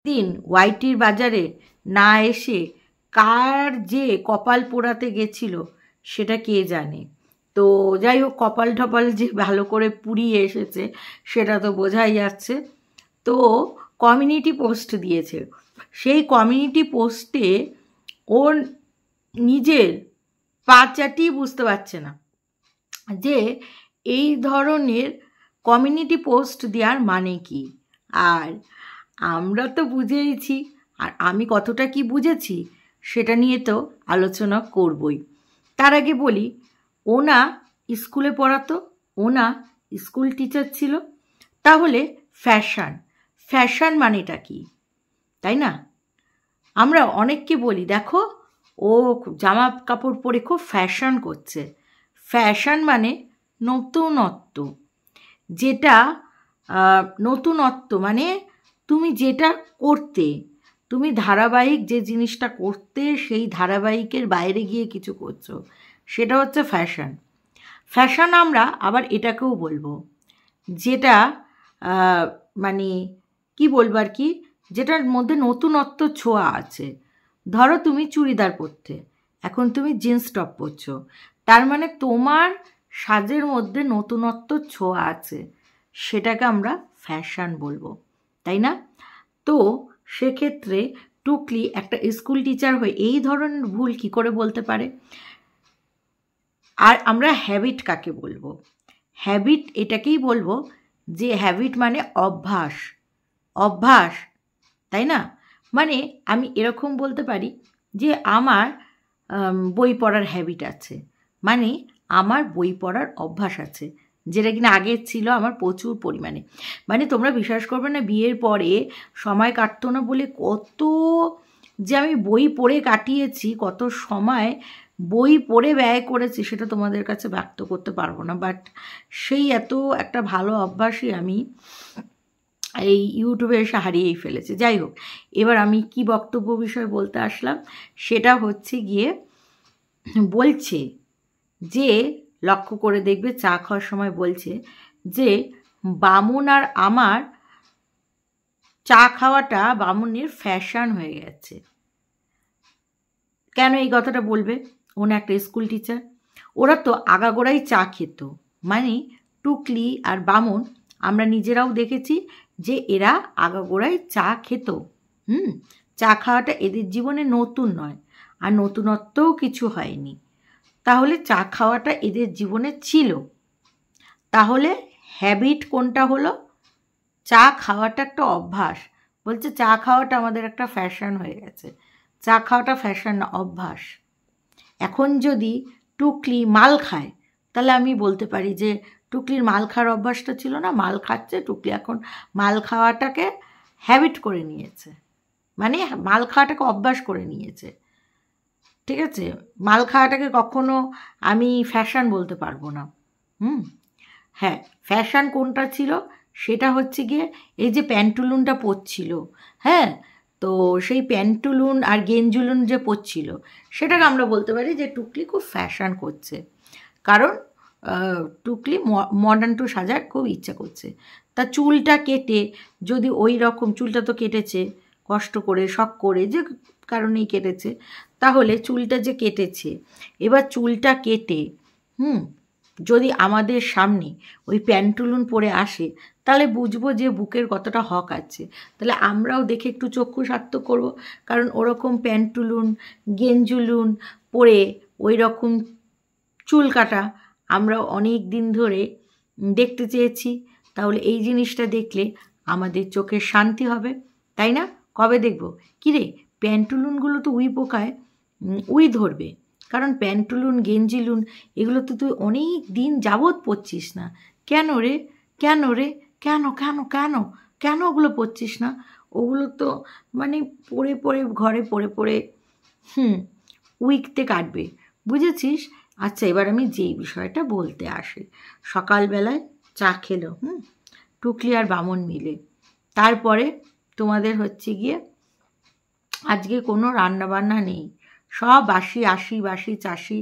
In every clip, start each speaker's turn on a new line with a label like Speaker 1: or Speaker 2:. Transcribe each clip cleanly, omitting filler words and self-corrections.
Speaker 1: দিন ওয়াইটির বাজারে না এসে কার যে কপাল পোড়াতে গেছিল সেটা কে জানে। তো যাই হোক, কপাল টপাল যে ভালো করে পুড়িয়ে এসেছে সেটা তো বোঝাই যাচ্ছে। তো কমিউনিটি পোস্ট দিয়েছে, সেই কমিউনিটি পোস্টে ওর নিজের পাচাটি বুঝতে পারছে না যে এই ধরনের কমিউনিটি পোস্ট দেওয়ার মানে কি। আর আমরা তো বুঝেইছি, আর আমি কতটা কি বুঝেছি সেটা নিয়ে তো আলোচনা করবই। তার আগে বলি, ও না স্কুলে পড়াতো, ও না স্কুল টিচার ছিল, তাহলে ফ্যাশন ফ্যাশন মানেটা কি, তাই না? আমরা অনেককে বলি, দেখো ও জামা কাপড় পরে খুব ফ্যাশন করছে। ফ্যাশন মানে নতুনত্ব, যেটা নতুনত্ব মানে তুমি যেটা করতে, তুমি ধারাবাহিক যে জিনিসটা করতে সেই ধারাবাহিকের বাইরে গিয়ে কিছু করছো, সেটা হচ্ছে ফ্যাশন। ফ্যাশন আমরা আবার এটাকেও বলবো, যেটা মানে কি বলবো আর কি, যেটার মধ্যে নতুনত্ব ছোঁয়া আছে। ধরো তুমি চুড়িদার পরতে, এখন তুমি জিন্স টপ পরছো, তার মানে তোমার সাজের মধ্যে নতুনত্ব ছোঁয়া আছে, সেটাকে আমরা ফ্যাশন বলবো, তাই না? তো সেক্ষেত্রে টুকলি একটা স্কুল টিচার হয়ে এই ধরনের ভুল কি করে বলতে পারে? আর আমরা হ্যাবিট কাকে বলবো? হ্যাবিট এটাকেই বলবো যে হ্যাবিট মানে অভ্যাস, অভ্যাস, তাই না? মানে আমি এরকম বলতে পারি যে আমার বই পড়ার হ্যাবিট আছে, মানে আমার বই পড়ার অভ্যাস আছে, যেটা কিনা আগে ছিল আমার প্রচুর পরিমাণে। মানে তোমরা বিশ্বাস করবে না, বিয়ের পরে সময় কাটতো না বলে কত যে আমি বই পড়ে কাটিয়েছি, কত সময় বই পড়ে ব্যয় করেছি, সেটা তোমাদের কাছে ব্যক্ত করতে পারবো না। বাট সেই এত একটা ভালো অভ্যাসই আমি এই ইউটিউবে এসে হারিয়েই ফেলেছি। যাই হোক, এবার আমি কি বক্তব্য বিষয়ে বলতে আসলাম, সেটা হচ্ছে গিয়ে বলছে যে লক্ষ্য করে দেখবে চা খাওয়ার সময় বলছে যে বামুন আর আমার চা খাওয়াটা বামুনের ফ্যাশন হয়ে গেছে। কেন এই কথাটা বলবে? ওনা একটা স্কুল টিচার, ওরা তো আগাগোড়াই চা খেত, মানে টুকলি আর বামুন আমরা নিজেরাও দেখেছি যে এরা আগাগোড়াই চা খেত। চা খাওয়াটা এদের জীবনে নতুন নয়, আর নতুনত্বও কিছু হয়নি। তাহলে চা খাওয়াটা এদের জীবনে ছিল। তাহলে হ্যাবিট কোনটা হলো? চা খাওয়াটা একটা অভ্যাস। বলছে চা খাওয়াটা আমাদের একটা ফ্যাশন হয়ে গেছে। চা খাওয়াটা ফ্যাশন না, অভ্যাস। এখন যদি টুকলি মাল খায়, তাহলে আমি বলতে পারি যে টুকলির মাল খাওয়ার অভ্যাসটা ছিল না, মাল খাচ্ছে, টুকলি এখন মাল খাওয়াটাকে হ্যাবিট করে নিয়েছে, মানে মাল খাওয়াটাকে অভ্যাস করে নিয়েছে। ঠিক আছে, মাল খাওয়াটাকে কখনো আমি ফ্যাশন বলতে পারবো না। হ্যাঁ, ফ্যাশন কোনটা ছিল? সেটা হচ্ছে গিয়ে এই যে প্যান্টুলুনটা পরছিল, হ্যাঁ, তো সেই প্যান্টুলুন আর গেঞ্জুলুন যে পরছিল, সেটাকে আমরা বলতে পারি যে টুকলি খুব ফ্যাশন করছে। কারণ টুকলি মডার্ন টু সাজার খুব ইচ্ছা করছে। তা চুলটা কেটে যদি ওই রকম, চুলটা তো কেটেছে কষ্ট করে, শখ করে, যে কারণেই কেটেছে, তাহলে চুলটা যে কেটেছে, এবার চুলটা কেটে যদি আমাদের সামনে ওই প্যান্টুলুন পরে আসে, তাহলে বুঝবো যে বুকের কতটা হক আছে। তাহলে আমরাও দেখে একটু চক্ষু সার্থক করবো, কারণ ওরকম প্যান্টুলুন গেঞ্জুলুন পরে ওই রকম চুল কাটা আমরা অনেক দিন ধরে দেখতে চেয়েছি। তাহলে এই জিনিসটা দেখলে আমাদের চোখের শান্তি হবে, তাই না? কবে দেখব? কিরে, প্যান্টুলুনগুলো তো উই পোকায় উই ধরবে, কারণ প্যান্টুলুন গেঞ্জিলুন এগুলো তো তুই অনেক দিন যাবৎ পরছিস না। কেন রে, কেন রে, কেন কেন কেন কেন ওগুলো পরছিস না? ওগুলো তো মানে পরে পরে ঘরে পরে পরে উইকতে কাটবে, বুঝেছিস? আচ্ছা, এবার আমি যেই বিষয়টা বলতে আসি, সকালবেলায় চা খেলো টুকলি আর বামন মিলে, তারপরে তোমাদের হচ্ছে গিয়ে আজকে কোনো রান্নাবান্না নেই, সব বাসি চাষি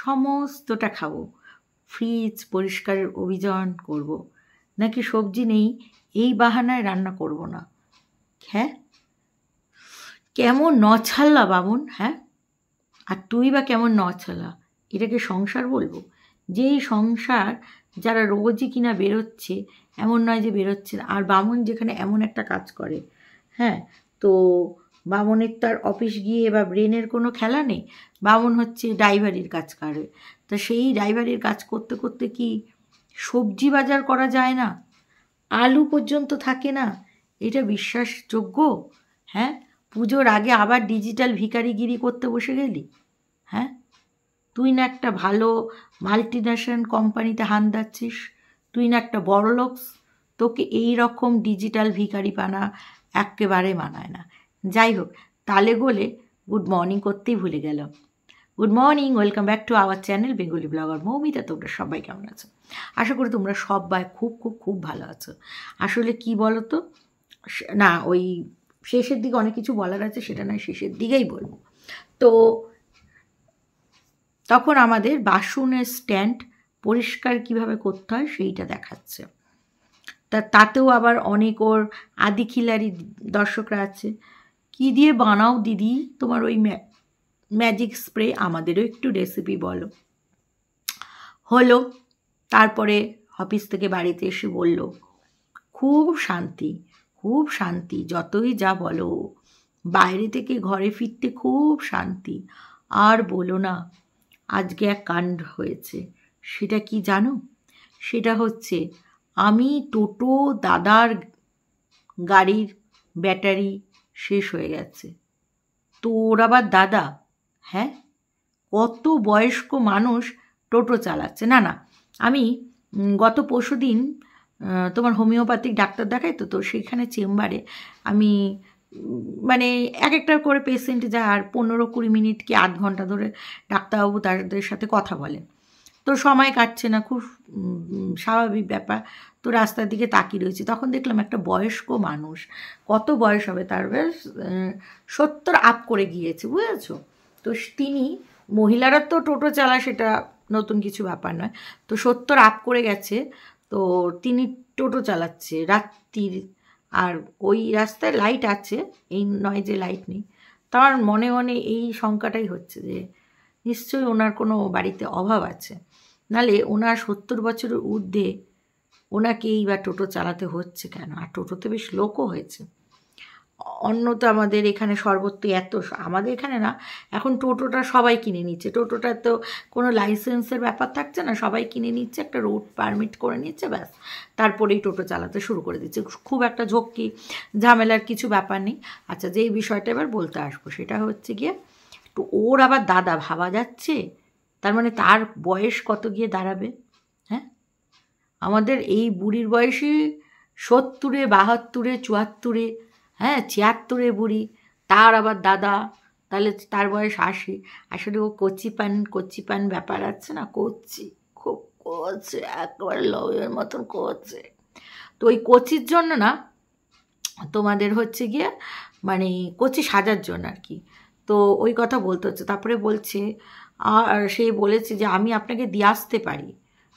Speaker 1: সমস্তটা খাবো, ফ্রিজ পরিষ্কারের অভিযান করব, নাকি সবজি নেই এই বাহানায় রান্না করব না? হ্যাঁ, কেমন নছাল্লা বামুন, হ্যাঁ? আর তুই বা কেমন নছাল্লা? এটাকে সংসার বলবো? যেই সংসার যারা রোজই কিনা বেরোচ্ছে, এমন নয় যে বেরোচ্ছে না। আর বামুন যেখানে এমন একটা কাজ করে, হ্যাঁ, তো বামুনের তার অফিস গিয়ে বা ব্রেনের কোনো খেলা নেই। বামুন হচ্ছে ড্রাইভারির কাজ করে। তা সেই ড্রাইভারির কাজ করতে করতে কি সবজি বাজার করা যায় না? আলু পর্যন্ত থাকে না? এটা বিশ্বাসযোগ্য? হ্যাঁ, পুজোর আগে আবার ডিজিটাল ভিখারিগিরি করতে বসে গেলি? হ্যাঁ, তুই না একটা ভালো মাল্টিন্যাশনাল কোম্পানিতে হান দিচ্ছিস, তুই না একটা বড়লোক, তোকে এই রকম ডিজিটাল ভিখারিপানা একেবারে মানায় না। যাই হোক, তালে গোলে গুড মর্নিং করতেই ভুলে গেল। Good morning, welcome back to our channel Bengali blogger Moumita. তোমরা সবাই কেমন আছো? আশা করি তোমরা সবাই খুব খুব খুব ভালো আছো। আসলে কি বলো তো, না ওই শেষের দিকে অনেক কিছু বলার আছে, সেটা নয় শেষের দিকেই বলবো। তো তখন আমাদের বাসনের স্ট্যান্ড পরিষ্কার কিভাবে করতে হয় সেইটা দেখাচ্ছে। তাতেও আবার অনেক ওর আদিখিলারি দর্শকরা আছে। কি দিয়ে বানাও দিদি তোমার ওই ম্যাজিক স্প্রে, আমাদেরও একটু রেসিপি বলো। হলো, তারপরে অফিস থেকে বাড়িতে এসে বলল খুব শান্তি, খুব শান্তি, যতই যা বলো বাইরে থেকে ঘরে ফিরতে খুব শান্তি। আর বলো না, আজকে এক কাণ্ড হয়েছে। সেটা কি জানো? সেটা হচ্ছে আমি টোটো দাদার গাড়ির ব্যাটারি শেষ হয়ে গেছে। তো ওর আবার দাদা? হ্যাঁ, কত বয়স্ক মানুষ টোটো চালাচ্ছে। না না, আমি গত পরশু দিন তোমার হোমিওপ্যাথিক ডাক্তার দেখাই, তো সেখানে চেম্বারে আমি মানে এক একটা করে পেশেন্ট যায়, আর 15-20 মিনিট কি আধ ঘন্টা ধরে ডাক্তারবাবু তাদের সাথে কথা বলেন। তো সময় কাটছে না, খুব স্বাভাবিক ব্যাপার। তো রাস্তার দিকে তাকিয়ে রয়েছে, তখন দেখলাম একটা বয়স্ক মানুষ, কত বয়স হবে তার, বেশ 70 আপ করে গিয়েছে, বুঝেছো? তো তিনি, মহিলারা তো টোটো চালায়, সেটা নতুন কিছু ব্যাপার নয়। তো 70 আপ করে গেছে, তো তিনি টোটো চালাচ্ছে রাত্রির, আর ওই রাস্তায় লাইট আছে, এই নয় যে লাইট নেই। তার মনে মনে এই শঙ্কাটাই হচ্ছে যে নিশ্চয়ই ওনার কোনো বাড়িতে অভাব আছে, নালে ওনার 70 বছরের ঊর্ধ্বে ওনাকেই বা টোটো চালাতে হচ্ছে কেন? আর টোটোতে বেশ লোকও হয়েছে। অন্য তো আমাদের এখানে সর্বত্র এত, আমাদের এখানে না, এখন টোটোটা সবাই কিনে নিচ্ছে। টোটোটা তো কোনো লাইসেন্সের ব্যাপার থাকছে না, সবাই কিনে নিচ্ছে, একটা রোড পারমিট করে নিচ্ছে, ব্যাস তারপরেই টোটো চালাতে শুরু করে দিচ্ছে। খুব একটা ঝক্কি ঝামেলার কিছু ব্যাপার নেই। আচ্ছা, যেই বিষয়টা এবার বলতে আসবো সেটা হচ্ছে গিয়ে, তো ওর আবার দাদা ভাবা যাচ্ছে, তার মানে তার বয়স কত গিয়ে দাঁড়াবে? হ্যাঁ, আমাদের এই বুড়ির বয়সী 70-এ, 72-এ, 74-এ, হ্যাঁ 76-এ বুড়ি, তার আবার দাদা, তাহলে তার বয়স 80। আসলে ও কচি পান ব্যাপার আছে না, করছি খুব করছে, একেবারে লবের মতন করছে। তো ওই কচির জন্য না, তোমাদের হচ্ছে গিয়ে মানে কচি সাজার জন্য আর কি। তো ওই কথা বলতে হচ্ছে। তারপরে বলছে, আর সে বলেছে যে আমি আপনাকে দিয়ে আসতে পারি,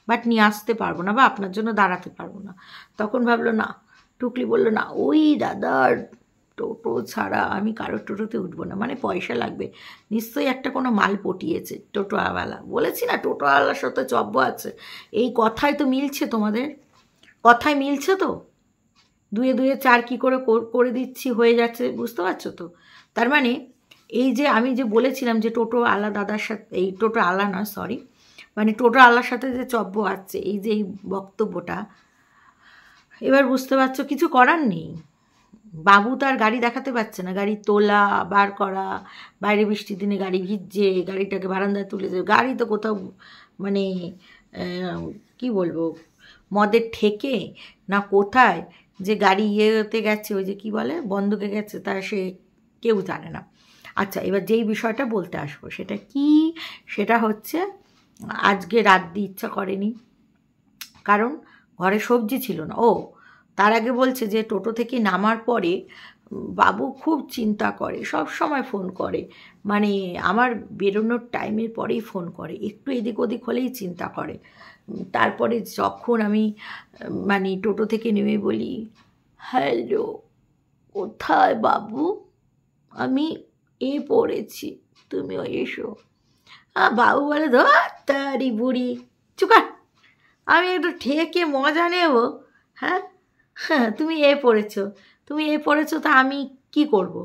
Speaker 1: বাট নিয়ে আসতে পারবো না, বা আপনার জন্য দাঁড়াতে পারবো না। তখন ভাবলো না, টুকলি বলল না, ওই দাদার টোটো ছাড়া আমি কারোর টোটোতে উঠবো না, মানে পয়সা লাগবে, নিশ্চয়ই একটা কোনো মাল পটিয়েছে টোটোওয়ালা। বলেছি না টোটোওয়ালার সাথে চব্য আছে। এই কথাই তো মিলছে, তোমাদের কথায় মিলছে তো, 2-2 4 কী করে করে দিচ্ছি, হয়ে যাচ্ছে, বুঝতে পারছো তো? তার মানে এই যে আমি যে বলেছিলাম যে টোটো আলা দাদার সাথে, এই টোটো আলা না সরি, মানে টোটো আলার সাথে যে চব্য আছে, এই যে এই বক্তব্যটা, এবার বুঝতে পারছো কিছু করার নেই। বাবু তার গাড়ি দেখাতে পারছে না, গাড়ি তোলা বার করা, বাইরে বৃষ্টির দিনে গাড়ি ভিজছে, গাড়িটাকে বারান্দায় তুলে দেবে, গাড়ি তো কোথাও মানে কি বলবো, মদের ঠেকে না কোথায় যে গাড়ি ইয়েতে গেছে, ওই যে কি বলে বন্ধকে গেছে, তা সে কেউ জানে না। আচ্ছা, এবার যেই বিষয়টা বলতে আসবো সেটা কি, সেটা হচ্ছে আজকে রাত ইচ্ছা করেনি, কারণ ঘরে সবজি ছিল না। ও তার আগে বলছে যে টোটো থেকে নামার পরে বাবু খুব চিন্তা করে, সব সময় ফোন করে, মানে আমার বেরোনোর টাইমের পরেই ফোন করে, একটু এদিক ওদিক হলেই চিন্তা করে। তারপরে যখন আমি মানে টোটো থেকে নেমে বলি, হ্যালো কোথায় বাবু, আমি এ পড়েছি, তুমিও এসো। বাবু বলে, তারি বুড়ি চুকার, আমি একটু ঠেকে মজা নেব। হ্যাঁ হ্যাঁ, তুমি এ পড়েছো, তুমি এ পড়েছো, তা আমি কি করব?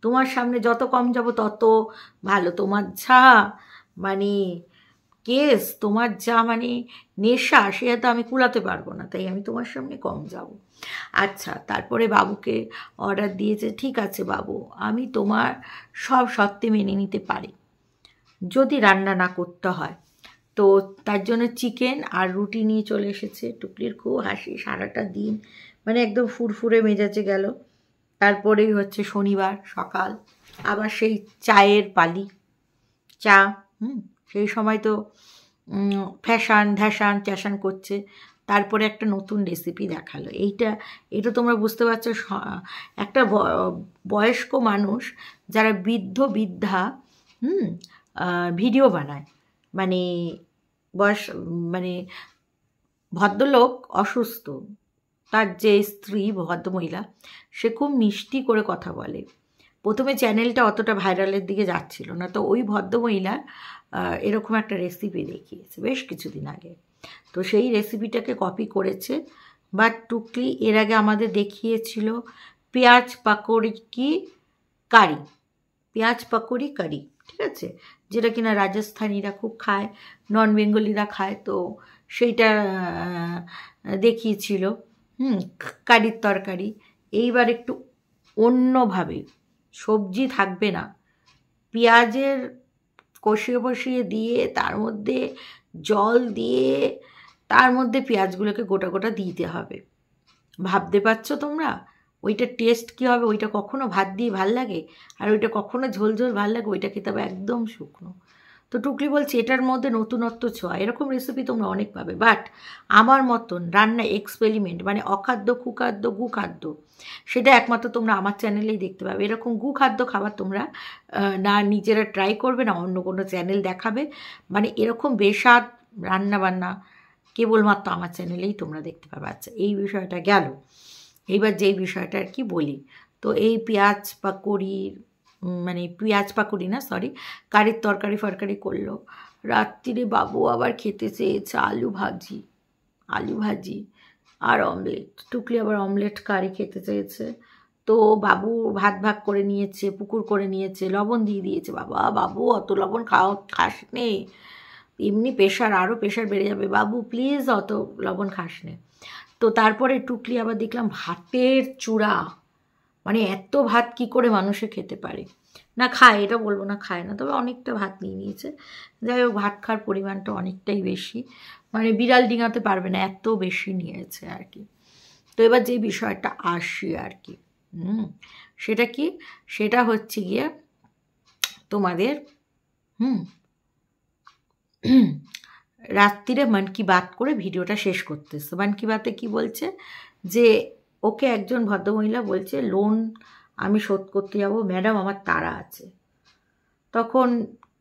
Speaker 1: তোমার সামনে যত কম যাব তত ভালো। তোমার যা মানে কেস, তোমার যা মানে নেশা, সে তো আমি কুলাতে পারবো না, তাই আমি তোমার সামনে কম যাব। আচ্ছা, তারপরে বাবুকে অর্ডার দিয়েছে, ঠিক আছে বাবু, আমি তোমার সব শর্তে মেনে নিতে পারি যদি রান্না না করতে হয়। তো তার জন্য চিকেন আর রুটি নিয়ে চলে এসেছে। টুকলির খুব হাসি, সারাটা দিন মানে একদম ফুরফুরে মেজাজে গেল। তারপরেই হচ্ছে শনিবার সকাল, আবার সেই চায়ের পালি। চা, সেই সময় তো ফ্যাশান ধ্যাশান চ্যাশান করছে। তারপরে একটা নতুন রেসিপি দেখালো। এটা তোমরা বুঝতে পারছো, একটা বয়স্ক মানুষ যারা বৃদ্ধা ভিডিও বানায়, মানে বয়স মানে ভদ্রলোক অসুস্থ, তার যে স্ত্রী ভদ্রমহিলা, সে খুব মিষ্টি করে কথা বলে। প্রথমে চ্যানেলটা অতটা ভাইরালের দিকে যাচ্ছিল না, তো ওই ভদ্রমহিলা এরকম একটা রেসিপি দেখিয়েছে বেশ কিছুদিন আগে। তো সেই রেসিপিটাকে কপি করেছে। বাট টুকলি এর আগে আমাদের দেখিয়েছিল পেঁয়াজ পাকোড়ি কারি, পেঁয়াজ পাকোড়ি কারি, ঠিক আছে, যেটা কিনা রাজস্থানীরা খুব খায়, নন বেঙ্গলিরা খায়। তো সেইটা দেখিয়েছিল, কারির তরকারি। এইবার একটু অন্যভাবে, সবজি থাকবে না, পেঁয়াজের কষিয়ে দিয়ে তার মধ্যে জল দিয়ে তার মধ্যে পেঁয়াজগুলোকে গোটা গোটা দিতে হবে। ভাবতে পারছো তোমরা ওইটা টেস্ট কী হবে? ওইটা কখনো ভাত দিয়ে ভাল লাগে, আর ওইটা কখনো ঝোল ঝোল ভাল লাগে, ওইটা খেতে হবে একদম শুকনো। তো টুকলি বলছে এটার মধ্যে নতুনত্ব ছোঁয়া, এরকম রেসিপি তোমরা অনেক পাবে, বাট আমার মতন রান্না এক্সপেরিমেন্ট মানে অখাদ্য কুখাদ্য গুখাদ্য, সেটা একমাত্র তোমরা আমার চ্যানেলেই দেখতে পাবে। এরকম গুখাদ্য খাবার তোমরা না নিজেরা ট্রাই করবে, না অন্য কোনো চ্যানেল দেখাবে। মানে এরকম বেস্বাদ রান্নাবান্না কেবলমাত্র আমার চ্যানেলেই তোমরা দেখতে পাবে। আচ্ছা, এই বিষয়টা গেল। এইবার যেই বিষয়টা আর কি বলি, তো এই পেঁয়াজ পাকোড়ির মানে পেঁয়াজ পাকোড়ি না, সরি, কারির তরকারি ফরকারি করলো। রাত্রিরে বাবু আবার খেতে চেয়েছে আলু ভাজি আর অমলেট। টুকলি আবার অমলেট কারি খেতে চেয়েছে। তো বাবু ভাগ করে নিয়েছে, পুকুর করে নিয়েছে, লবণ দিয়ে দিয়েছে। বাবু অত লবণ খাস নে, এমনি আরও প্রেশার বেড়ে যাবে, বাবু প্লিজ অত লবণ খাস নে। তো তারপরে টুকলি আবার দেখলাম ভাতের চূড়া, মানে এত ভাত কি করে মানুষে খেতে পারে? না খায়, এটা বলবো না খায় না, তবে অনেকটা ভাত নিয়ে নিয়েছে। যাই হোক, ভাত খাওয়ার পরিমাণটা অনেকটাই বেশি, মানে বিড়াল ডিঙাতে পারবে না এত বেশি নিয়েছে আর কি। তো এবার যে বিষয়টা আসি আর কি, সেটা কি, সেটা হচ্ছে গিয়ে তোমাদের রাত্রিরে মন কি বাত করে ভিডিওটা শেষ করতেছে। মন কি বাতে কি বলছে যে ওকে একজন ভদ্রমহিলা বলছে লোন আমি শোধ করতে যাবো ম্যাডাম, আমার তাড়া আছে। তখন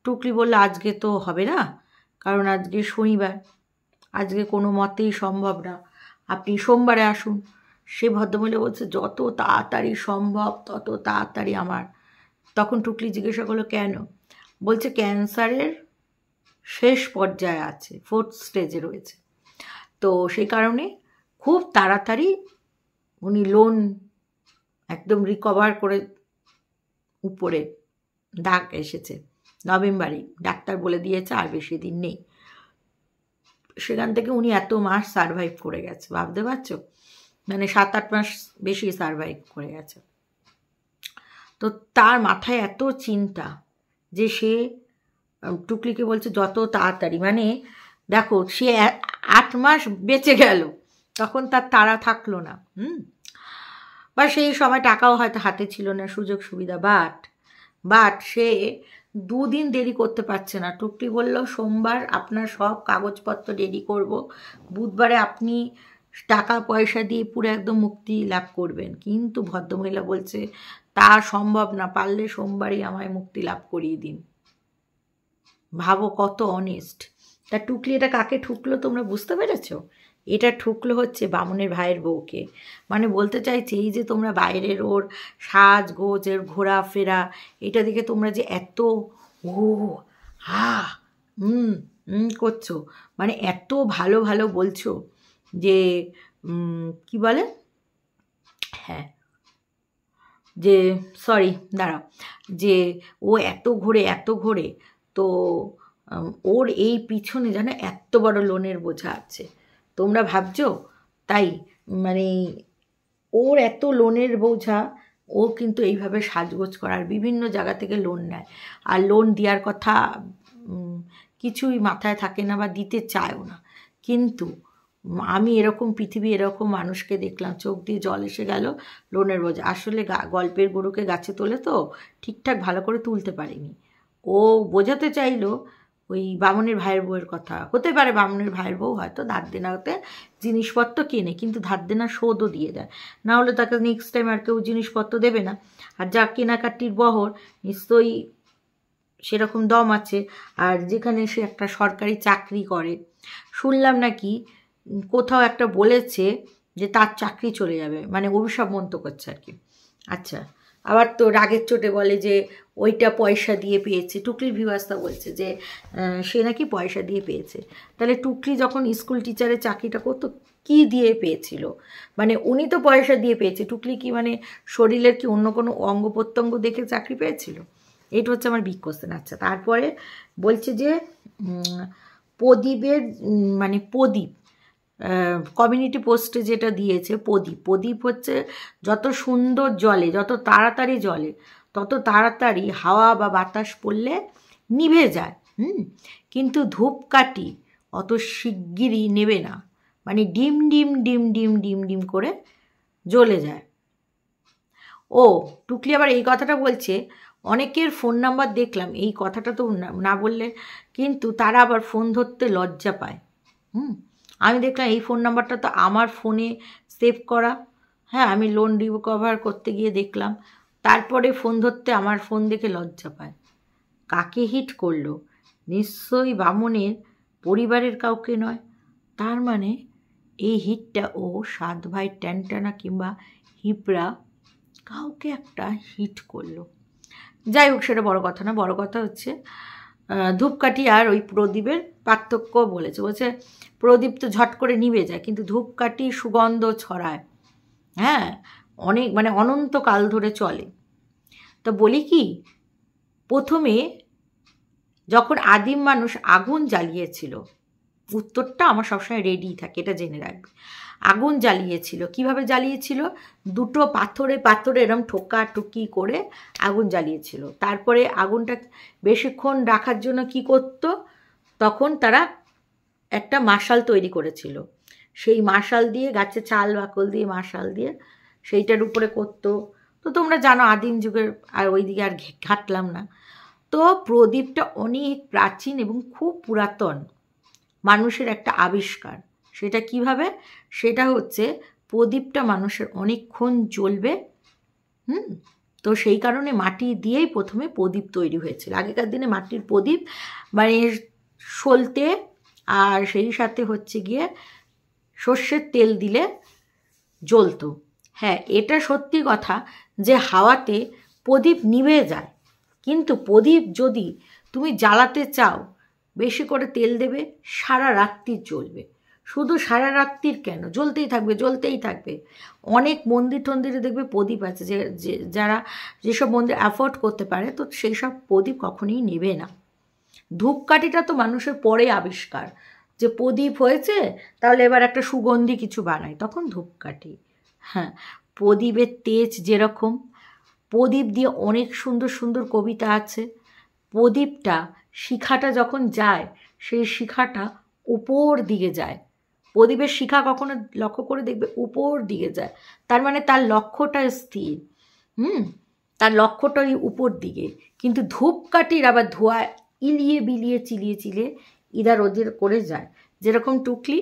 Speaker 1: টুকলি বলল আজকে তো হবে না, কারণ আজকে শনিবার, আজকে কোনো মতেই সম্ভব না, আপনি সোমবারে আসুন। সে ভদ্রমহিলা বলছে যত তাড়াতাড়ি সম্ভব তত তাড়াতাড়ি আমার। তখন টুকলি জিজ্ঞাসা করলো কেন? বলছে ক্যান্সারের শেষ পর্যায়ে আছে, 4th স্টেজে রয়েছে, তো সেই কারণে খুব তাড়াতাড়ি উনি লোন একদম রিকভার করে উপরে ডাক এসেছে নভেম্বরেই, ডাক্তার বলে দিয়েছে আর বেশি দিন নেই। সেখান থেকে উনি এত মাস সারভাইভ করে গেছে, ভাবতে পারছো, মানে 7-8 মাস বেশি সারভাইভ করে গেছে। তো তার মাথায় এত চিন্তা যে সে টুকলিকে বলছে যত তাড়াতাড়ি, মানে দেখো সে 8 মাস বেঁচে গেল, তখন তার তাড়া থাকলো না, বা সেই সময় টাকাও হয়তো হাতে ছিল না, সুযোগ সুবিধা, বাট সে 2 দিন দেরি করতে পারছে না। টুকলি বলল সোমবার আপনার সব কাগজপত্র রেডি করব, বুধবারে আপনি টাকা পয়সা দিয়ে পুরো একদম মুক্তি লাভ করবেন। কিন্তু ভদ্রমহিলা বলছে তা সম্ভব না, পারলে সোমবারই আমায় মুক্তি লাভ করিয়ে দিন। ভাবো কত অনেস্ট। তা টুকলি এটা কাকে ঠুকলো তোমরা বুঝতে পেরেছো? এটা ঠুকলো হচ্ছে বামুনের ভাইয়ের বউকে। মানে বলতে চাইছে এই যে তোমরা বাইরের ওর সাজগোজ, এর ঘোরাফেরা, এটা দেখে তোমরা যে এত ও হা করছো, মানে এত ভালো ভালো বলছো যে কি বলে, হ্যাঁ, যে সরি দাঁড়াও, যে ও এত ঘোরে, তো ওর এই পিছনে যেন এত বড় লোনের বোঝা আছে। তোমরা ভাবছো তাই, মানে ওর এত লোনের বোঝা, ও কিন্তু এইভাবে সাজগোজ করার বিভিন্ন জায়গা থেকে লোন নেয়, আর লোন দেওয়ার কথা কিছুই মাথায় থাকে না বা দিতে চায়ও না। কিন্তু আমি এরকম পৃথিবী এরকম মানুষকে দেখলাম, চোখ দিয়ে জল এসে গেল লোনের বোঝা। আসলে গল্পের গরুকে গাছে তোলে তো ঠিকঠাক ভালো করে তুলতে পারিনি। ও বোঝাতে চাইলো ওই বামুনের ভাইয়ের বউয়ের কথা। হতে পারে বামুনের ভাইয়ের বউ হয়তো ধার দেনাতে জিনিসপত্র কেনে, কিন্তু ধার দেনা শোধও দিয়ে দেয়, না হলে তাকে নেক্সট টাইম আর কেউ জিনিসপত্র দেবে না। আর যা কেনাকাটির বহর নিশ্চয়ই সেরকম দম আছে। আর যেখানে সে একটা সরকারি চাকরি করে, শুনলাম নাকি কোথাও একটা বলেছে যে তার চাকরি চলে যাবে, মানে অভিশাপ মন্ত করছে আর কি। আচ্ছা, আবার তো রাগের চোটে বলে যে ওইটা পয়সা দিয়ে পেয়েছে। টুকলির ভিউয়ার্সটা বলছে যে সে নাকি পয়সা দিয়ে পেয়েছে। তাহলে টুকলি যখন স্কুল টিচারের চাকরিটা করতো কি দিয়ে পেয়েছিল? মানে উনি তো পয়সা দিয়ে পেয়েছে, টুকলি কি মানে শরীরের কি অন্য কোনো অঙ্গ প্রত্যঙ্গ দেখে চাকরি পেয়েছিল? এইটা হচ্ছে আমার বিগ কোশ্চেন। আচ্ছা, তারপরে বলছে যে প্রদীপের মানে প্রদীপ কমিউনিটি পোস্টে যেটা দিয়েছে, প্রদীপ হচ্ছে যত সুন্দর জলে, যত তাড়াতাড়ি জলে, তত তাড়াতাড়ি হাওয়া বা বাতাস পড়লে নিভে যায়। কিন্তু ধূপকাঠি অত শিগগিরই নেবে না, মানে ডিম ডিম ডিম ডিম ডিম ডিম করে জ্বলে যায়। ও টুকলি আবার এই কথাটা বলছে, অনেকের ফোন নাম্বার দেখলাম, এই কথাটা তো না বললে কিন্তু তারা আবার ফোন ধরতে লজ্জা পায়। আমি দেখলাম এই ফোন নাম্বারটা তো আমার ফোনে সেভ করা। হ্যাঁ, আমি লোন রিকভার করতে গিয়ে দেখলাম, তারপরে ফোন ধরতে আমার ফোন দেখে লজ্জা পায়। কাকে হিট করলো? নিশ্চয়ই বামুনের পরিবারের কাউকে নয়। তার মানে এই হিটটা ও সাত ভাই ট্যানটানা কিংবা হিপড়া কাউকে একটা হিট করলো। যাই হোক, সেটা বড় কথা না, বড় কথা হচ্ছে ধূপকাঠি আর ওই প্রদীপের পার্থক্য বলছে প্রদীপ তো ঝট করে নিভে যায়, কিন্তু ধূপকাঠি সুগন্ধ ছড়ায়, হ্যাঁ, অনেক মানে অনন্তকাল ধরে চলে। তো বলি কি, প্রথমে যখন আদিম মানুষ আগুন জ্বালিয়েছিল, উত্তরটা আমার সবসময় রেডি থাকে, এটা জেনে রাখবে। আগুন জ্বালিয়েছিল, কিভাবে জ্বালিয়েছিল? দুটো পাথরে এরম ঠোকাঠুকি করে আগুন জ্বালিয়েছিল। তারপরে আগুনটা বেশিক্ষণ রাখার জন্য কি করতো? তখন তারা একটা মাশাল তৈরি করেছিল, সেই মাশাল দিয়ে গাছে চাল বাকল দিয়ে মাশাল দিয়ে সেইটার উপরে করতো। তো তোমরা জানো আদিম যুগের, আর ওইদিকে আর ঘাটলাম না। তো প্রদীপটা অনেক প্রাচীন এবং খুব পুরাতন মানুষের একটা আবিষ্কার। সেটা কিভাবে? সেটা হচ্ছে প্রদীপটা মানুষের অনেকক্ষণ জ্বলবে। তো সেই কারণে মাটি দিয়েই প্রথমে প্রদীপ তৈরি হয়েছিল। আগেকার দিনে মাটির প্রদীপ মানে সলতে, আর সেই সাথে হচ্ছে গিয়ে সর্ষের তেল দিলে জ্বলতো। হ্যাঁ, এটা সত্যি কথা যে হাওয়াতে প্রদীপ নিভে যায়, কিন্তু প্রদীপ যদি তুমি জ্বালাতে চাও বেশি করে তেল দেবে, সারা রাত্রি জ্বলবে। শুধু সারা রাত্রির কেন, জ্বলতেই থাকবে। অনেক মন্দির টন্দিরে দেখবে প্রদীপ আছে, যে যারা যেসব মন্দির অ্যাফোর্ড করতে পারে, তো সেই সব প্রদীপ কখনোই নেবে না। ধূপকাঠিটা তো মানুষের পরে আবিষ্কার, যে প্রদীপ হয়েছে তাহলে এবার একটা সুগন্ধি কিছু বানায়, তখন ধূপকাঠি। হ্যাঁ, প্রদীপের তেজ যেরকম, প্রদীপ দিয়ে অনেক সুন্দর সুন্দর কবিতা আছে। প্রদীপটা শিখাটা যখন যায়, সেই শিখাটা উপর দিকে যায়। প্রদীপের শিখা কখনো লক্ষ্য করে দেখবে উপর দিকে যায়, তার মানে তার লক্ষ্যটা স্থির। তার লক্ষ্যটাই উপর দিকে। কিন্তু ধূপকাঠির আবার ধোঁয়া ইলিয়ে বিলিয়ে চিলিয়ে ইদার ওদের করে যায়। যেরকম টুকলি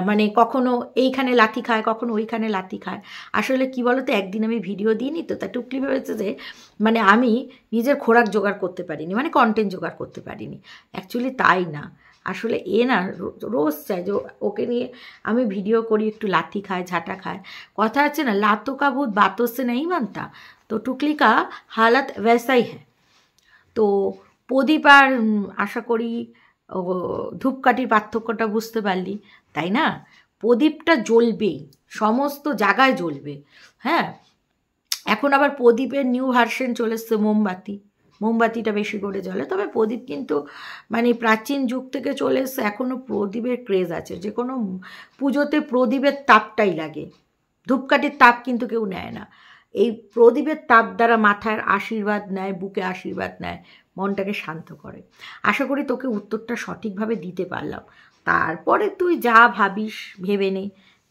Speaker 1: মানে কখনো এইখানে লাথি খায়, কখনো ওইখানে লাথি খায়। আসলে কি বলো তো, একদিন আমি ভিডিও দিইনি তো, তাই টুকলি ভেবেছে যে মানে আমি নিজের খোরাক জোগাড় করতে পারিনি, মানে কন্টেন্ট জোগাড় করতে পারিনি। অ্যাকচুয়ালি তাই না, আসলে এ না রোজ চায় যে ওকে নিয়ে আমি ভিডিও করি, একটু লাথি খায়, ঝাঁটা খায়। কথা আছে না, लातों का भूत बातों से नहीं बनता, তো টুকলি কা হালাত वैसाই है। তো প্রদীপ আর আশা করি ধূপকাঠির পার্থক্যটা বুঝতে পারলি, তাই না? প্রদীপটা জ্বলবেই, সমস্ত জায়গায় জ্বলবে। হ্যাঁ, এখন আবার প্রদীপের নিউ ভার্সন চলে এসছে মোমবাতি, মোমবাতিটা বেশি করে জ্বলে। তবে প্রদীপ কিন্তু মানে প্রাচীন যুগ থেকে চলে এসছে, এখনও প্রদীপের ক্রেজ আছে। যে কোনো পুজোতে প্রদীপের তাপটাই লাগে, ধূপকাঠির তাপ কিন্তু কেউ নেয় না। এই প্রদীপের তাপ দ্বারা মাথার আশীর্বাদ নেয়, বুকে আশীর্বাদ নেয়, মনটাকে শান্ত করে। আশা করি তোকে উত্তরটা সঠিকভাবে দিতে পারলাম। তারপরে তুই যা ভাবিস ভেবে নে,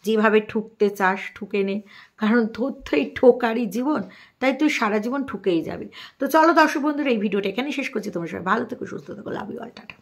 Speaker 1: যেভাবে ঠুকতে চাস ঠুকে নে, কারণ তোর তো এই ঠোকারই জীবন, তাই তুই সারা জীবন ঠুকেই যাবি। তো চলো দর্শক বন্ধুরা, এই ভিডিওটা এখানে শেষ করছি। তোমার সবাই ভালো থেকো, সুস্থ থেকো, লাভ ইউ অল, টাটা।